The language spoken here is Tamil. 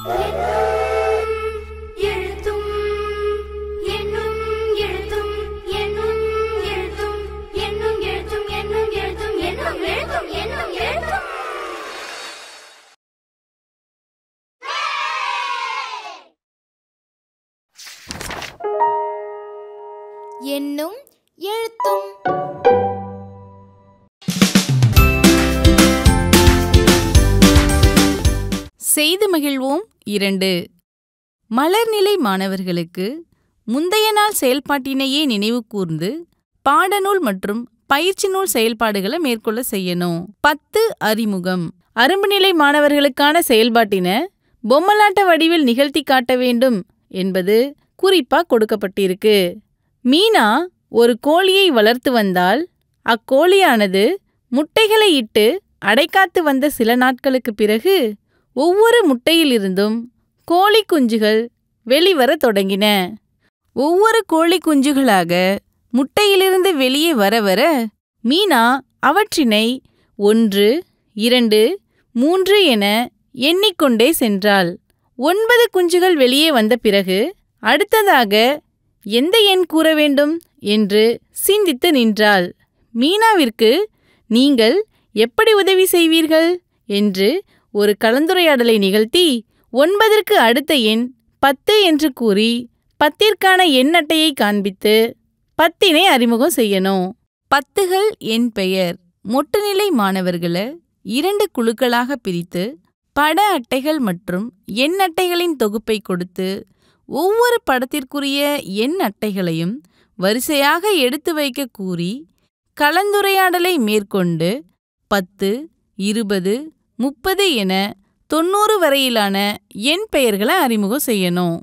எண்ணும் எழுத்தும். செய்து மகிழ்வோம் 2. மலர்நிலை மாணவர்களுக்கு முந்தைய நாள் செயல்பாட்டினையே நினைவு கூர்ந்து பாடநூல் மற்றும் பயிற்சி நூல் செயல்பாடுகளை மேற்கொள்ள செய்யணும். 10 அறிமுகம். அரும்புநிலை மாணவர்களுக்கான செயல்பாட்டினை பொம்மலாட்ட வடிவில் நிகழ்த்தி காட்ட வேண்டும் என்பது குறிப்பா கொடுக்கப்பட்டிருக்கு. மீனா ஒரு கோழியை வளர்த்து வந்தால் அக்கோழியானது முட்டைகளை இட்டு அடைக்காத்து வந்த சில நாட்களுக்கு பிறகு ஒவ்வொரு முட்டையிலிருந்தும் கோழி குஞ்சுகள் வெளிவர தொடங்கின. ஒவ்வொரு கோழி குஞ்சுகளாக முட்டையிலிருந்து வெளியே வர வர மீனா அவற்றினை 1, 2, 3 என எண்ணிக்கொண்டே சென்றாள். 9 குஞ்சுகள் வெளியே வந்த பிறகு அடுத்ததாக எந்த எண் கூற வேண்டும் என்று சிந்தித்து நின்றாள். மீனாவிற்கு நீங்கள் எப்படி உதவி செய்வீர்கள் என்று ஒரு கலந்துரையாடலை நிகழ்த்தி 9ற்கு அடுத்த எண் 10 என்று கூறி 10ற்கான எண் அட்டையை காண்பித்து 10னை அறிமுகம் செய்யணும். 10கள் என் பெயர். மொட்டுநிலை மாணவர்களை 2 குழுக்களாக பிரித்து பட அட்டைகள் மற்றும் எண் அட்டைகளின் தொகுப்பை கொடுத்து ஒவ்வொரு படத்திற்குரிய எண் அட்டைகளையும் வரிசையாக எடுத்து வைக்க கூறி கலந்துரையாடலை மேற்கொண்டு 10, 20, 30 என 90 வரையிலான எண் பெயர்களை அறிமுகம் செய்யணும்.